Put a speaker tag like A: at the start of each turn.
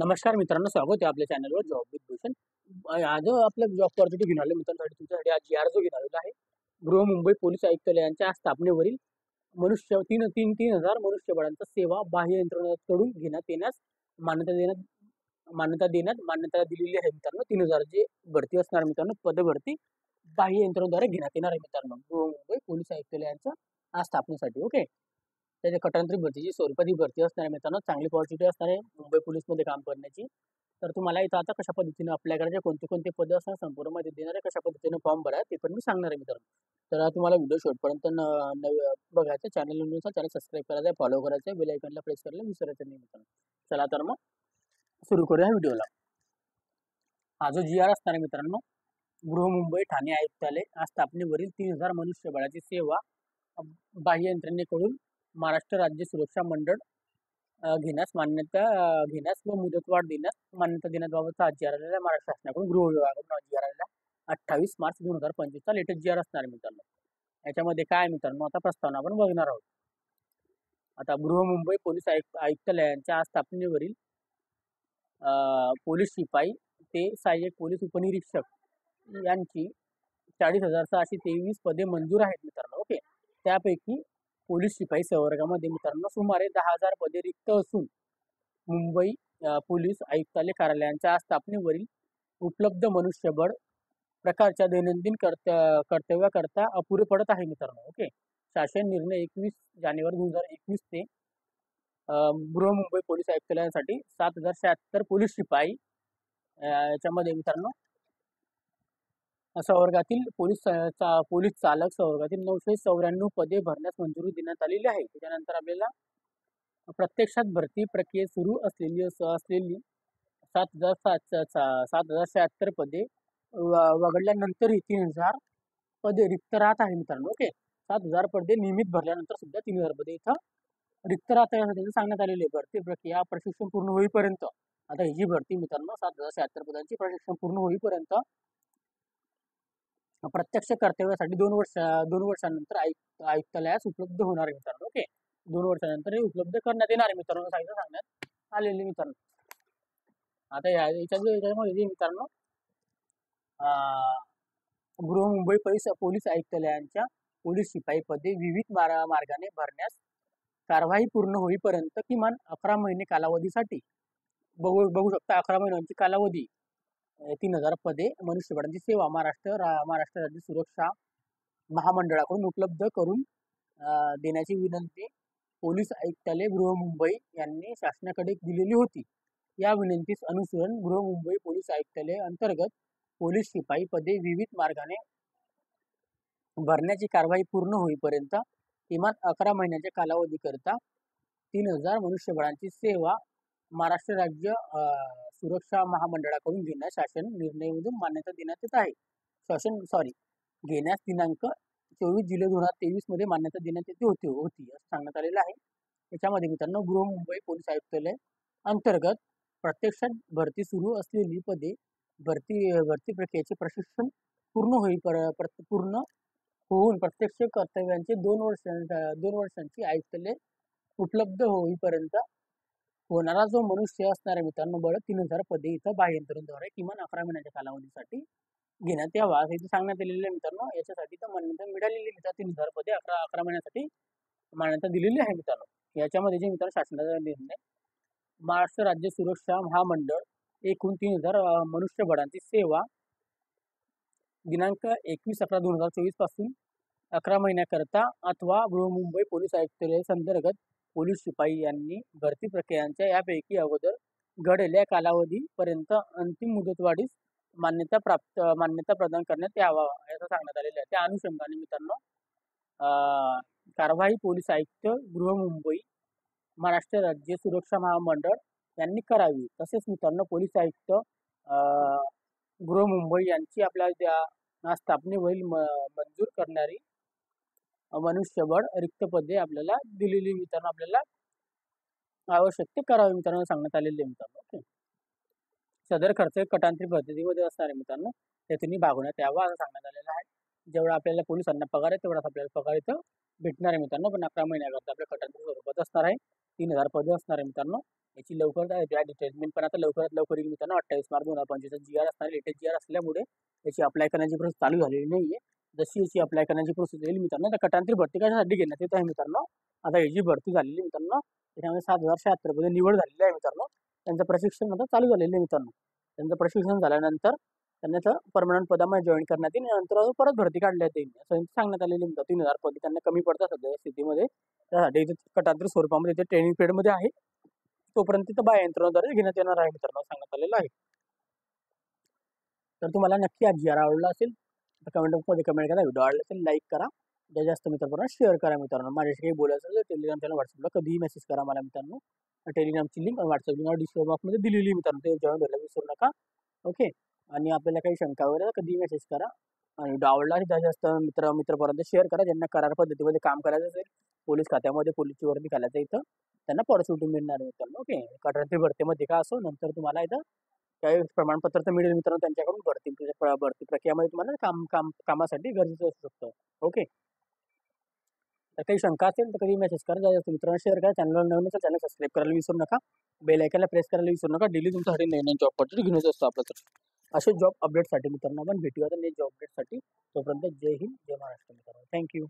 A: नमस्कार मित्रांनो, स्वागत आहे आपल्या चॅनलवर जॉब विथ भूषण. आज आपलं जॉब ऑपॉर्च्युनिटी घेऊन आले मित्रांसाठी तुमच्यासाठी आज जी आर जो घेऊन आलेला आहे. मुंबई पोलीस आयुक्तालयांच्या स्थापनेवरील मनुष्य 3,000 मनुष्यबळांचा सेवा बाह्य यंत्रणांकडून मान्यता दिलेली आहे मित्रांनो. 3,000 जे भरती असणार मित्रांनो, पदभरती बाह्य यंत्रणेद्वारे घेण्यात येणार आहे मित्रांनो. मुंबई पोलीस आयुक्तालयांच्या आज स्थापनेसाठी. ओके. त्याच्या कटांतरी भरतीची स्वरूपाची भरती असणार आहे मित्रांनो. चांगली अपॉर्च्युनिटी असणार आहे मुंबई पोलीसमध्ये काम करण्याची. तर तुम्हाला इथं आता कशा पद्धतीने अप्लाय करायचे, कोणते कोणते पद असणार, संपूर्ण माहिती देणार आहे, कशा पद्धतीने फॉर्म भरायचा ते पण मी सांगणार आहे मित्रांनो. तर तुम्हाला व्हिडिओ शेवटपर्यंत बघायचं, चॅनल सबस्क्राईब करायचं, फॉलो करायचं, बेल आयकॉनला प्रेस करायला विसरायचं नाही मित्रांनो. चला तर मग सुरू करूया व्हिडिओला. हा जो जी आर असणार आहे मित्रांनो, मुंबई ठाणे आयुक्तालय आज स्थापनेवरील 3,000 मनुष्यबळाची सेवा बाह्य यंत्रणेकडून महाराष्ट्र राज्य सुरक्षा मंडळ घेण्यास व मुदतवाढ देण्यास मान्यता देण्याबाबतचा आज जी आर आलेला महाराष्ट्र शासनाकडून गृह विभागाकडून जी आर आलेला 28 मार्च 2025 चा लेटेस्ट जी आर असणार मित्रांनो. याच्यामध्ये काय मित्रांनो, आता प्रस्तावना आपण बघणार आहोत. आता मुंबई पोलीस आयुक्तालयांच्या आज स्थापनेवरील पोलीस शिपाई ते सहाय्यक पोलीस उपनिरीक्षक यांची 40,623 पदे मंजूर आहेत मित्रांनो. ओके. त्यापैकी पोलीस शिपाई संवर्गामध्ये मित्रांनो सुमारे 10,000 पदे रिक्त असून मुंबई पोलीस आयुक्तालय कार्यालयांच्या स्थापनेवरील उपलब्ध मनुष्यबळ प्रकारच्या दैनंदिन कर्तव्याकरता अपुरे पडत आहे मित्रांनो. ओके. शासन निर्णय 21 जानेवारी 2021 ते मुंबई पोलीस आयुक्तालयासाठी 7,076 पोलीस शिपाई याच्यामध्ये मित्रांनो संवर्गातील पोलीस चालक संवर्गातील 994 पदे भरण्यास मंजुरी देण्यात आलेली आहे. त्याच्यानंतर आपल्याला प्रत्यक्षात भरती प्रक्रिया सुरू असलेली 7,076 पदे वगळल्यानंतरही 3,000 पदे रिक्त राहत आहे मित्रांनो. ओके. 7,000 पदे नियमित भरल्यानंतर सुद्धा 3,000 पदे इथं रिक्त राहत आहे सांगण्यात आलेली आहे. भरती प्रक्रिया प्रशिक्षण पूर्ण होईपर्यंत, आता ही जी भरती मित्रांनो 7,076 पदांची प्रशिक्षण पूर्ण होईपर्यंत प्रत्यक्ष कर्तव्यासाठी 2 वर्षानंतर आयुक्तालयास उपलब्ध होणार आहे मित्रांनो. ओके. 2 वर्षानंतर हे उपलब्ध करण्यात येणार आहे मित्रांनो, सांगण्यात आलेले मित्रांनो. आता याच्यामध्ये मित्रांनो मुंबई पोलीस आयुक्तालयांच्या पोलीस शिपाई पदे विविध मार्गाने भरण्यास कारवाई पूर्ण होईपर्यंत किमान 11 महिने कालावधीसाठी बघू शकता 11 महिन्यांची कालावधी 3,000 पदे मनुष्यबळांची सेवा महाराष्ट्र राज्य सुरक्षा महामंडळाकडून उपलब्ध करून देण्याची विनंती पोलीस आयुक्तालय मुंबई यांनी शासनाकडे दिलेली होती. या विनंतीस अनुसरून मुंबई पोलीस आयुक्तालय अंतर्गत पोलीस शिपाई पदे विविध मार्गाने भरण्याची कारवाई पूर्ण होईपर्यंत किमान 11 महिन्याच्या कालावधीकरिता 3,000 मनुष्यबळांची सेवा महाराष्ट्र राज्य सुरक्षा महामंडळाकडून घेण्यास शासन निर्णयामधून मान्यता देण्यात येत आहे. घेण्यास दिनांक 24 जुलै 2023 मध्ये मान्यता देण्यात येते होती असं सांगण्यात आलेलं आहे. त्याच्यामध्ये मित्रांनो मुंबई पोलीस आयुक्तालय अंतर्गत प्रत्यक्षात भरती सुरू असलेली पदे भरती प्रक्रियेचे प्रशिक्षण पूर्ण होऊन प्रत्यक्ष कर्तव्यांचे 2 वर्षांची आयुक्तालय उपलब्ध होईपर्यंत होणारा जो मनुष्य असणारे मित्रांनो बळ 3,000 पदे इथं बाह्य यंत्रणेद्वारे किमान 11 महिन्याच्या कालावधीसाठी घेण्यात यावा हे सांगण्यात आलेले मित्रांनो. याच्यासाठी तर मान्यता मिळालेली मित्रांनो 3,000 पदे 11 महिन्यासाठी मान्यता दिलेली आहे मित्रांनो. याच्यामध्ये जे मित्रांनो शासनाचा निर्णय महाराष्ट्र राज्य सुरक्षा महामंडळ एकूण 3,000 मनुष्यबळांची सेवा दिनांक 21/11/2024 पासून 11 महिन्याकरता अथवा मुंबई पोलीस आयुक्तालय अंतर्गत पोलीस शिपाई यांनी भरती प्रक्रियांच्या यापैकी अगोदर घडलेल्या कालावधीपर्यंत अंतिम मुदतवाढीस मान्यता प्रदान करण्यात यावा असं सांगण्यात आलेलं आहे. त्या अनुषंगाने मित्रांनो कारवाई पोलीस आयुक्त मुंबई महाराष्ट्र राज्य सुरक्षा महामंडळ यांनी करावी. तसेच मित्रांनो पोलीस आयुक्त मुंबई यांची आपल्या स्थापनेवरील मंजूर करणारी मनुष्यबळ रिक्त पदे आपल्याला दिलेली मित्रांनो आपल्याला आवश्यक करावे मित्रांनो सांगण्यात आलेले मित्रांनो. ओके. सदर खर्च कटांतरी पद्धतीमध्ये असणार आहे मित्रांनो, त्यातून भागवण्यात यावा असं सांगण्यात आलेलं आहे. जेवढा आपल्याला पोलिसांना पगार आहे तेवढाच आपल्याला पगार इथं भेटणार आहे मित्रांनो. पण 11 महिन्याकरता आपल्या कटांतरी स्वरूपात असणार आहे. 3,000 पदे असणार आहे मित्रांनो. याची लवकर डिटेलमेंट पण आता लवकरात लवकर येईल मित्रांनो. 28 मार्च 2025 GR असणार, लेटेस्ट GR असल्यामुळे याची अप्लाय करण्याची प्रोसेस चालू झालेली नाहीये. जशी याची अप्लाय करण्याची प्रोसेस येईल मित्रांनो, तर कटांतरी भरती कशासाठी घेण्यात येत आहे मित्रांनो, आता ही जी भरती झालेली मित्रांनो, त्याच्यामध्ये 7,076 मध्ये निवड झालेली आहे मित्रांनो. त्यांचं प्रशिक्षण आता चालू झालेलं आहे मित्रांनो. त्यांचं प्रशिक्षण झाल्यानंतर त्यांना परमनंट पदामध्ये जॉईन करण्यात येईल. नंतर परत भरती काढण्यात येईल असं सांगण्यात आलेली मित्रांनो. 3,000 पदे त्यांना कमी पडतात सध्या स्थितीमध्ये. त्यासाठी इथे कटांतरी स्वरूपामध्ये ते ट्रेनिंग पिरियडमध्ये आहे. तोपर्यंत तिथं बाह्य यंत्रणाद्वारे घेण्यात येणार आहे मित्रांनो, सांगण्यात आलेलं आहे. तर तुम्हाला नक्की आज GR आवडला असेल तर कमेंटमध्ये कमेंट करा. व्हिडिओ आवडला असेल लाईक करा, जास्त मित्रांना शेअर करा मित्रांनो. माझ्याशी काही बोलायचं असेल तर टेलिग्राम चॅनल व्हॉट्सअपला कधीही मेसेज करा मला मित्रांनो. टेलिग्रामची लिंक व्हॉट्सअप लिंक डिस्क्रिप्शन बॉक्समध्ये दिलेली आहे मित्रांनो, ते जॉईन व्हायला विसरू नका. ओके. आणि आपल्याला काही शंका वगैरे कधीही मेसेज करा. आणि व्हिडिओ आवडला असेल तर जास्त मित्रापर्यंत शेअर करा. ज्यांना करार पद्धतीमध्ये काम करायचं असेल, पोलीस खात्यामध्ये पोलीसची वर्दी घालायचं इथं, त्यांना पॉसिबिलिटी मिळणार आहे मित्रांनो. ओके. कटांतरी भरतीमध्ये का असो, नंतर तुम्हाला इथं काही प्रमाणपत्र तर मिळेल मित्रांनो त्यांच्याकडून. भरती प्रक्रियामध्ये तुम्हाला कामासाठी गरजेचं असू शकतं. ओके. तर काही शंका असेल तर कधी मेसेज करा. जास्त मित्रांना शेअर करा. चॅनलवर नवीन असेल चॅनल सबस्क्राईब करायला विसरू नका. बेल आयकॉनला प्रेस करायला विसरू नका. डेली तुमच्यासाठी नवीन जॉब ऑपॉर्च्युनिटी घेऊन असतो आपलं. तर असे जॉब अपडेटसाठी मित्रांनो आपण भेटूया नेक्स्ट जॉब अपडेटसाठी. तोपर्यंत जय हिंद, जय महाराष्ट्र मित्रांनो. थँक्यू.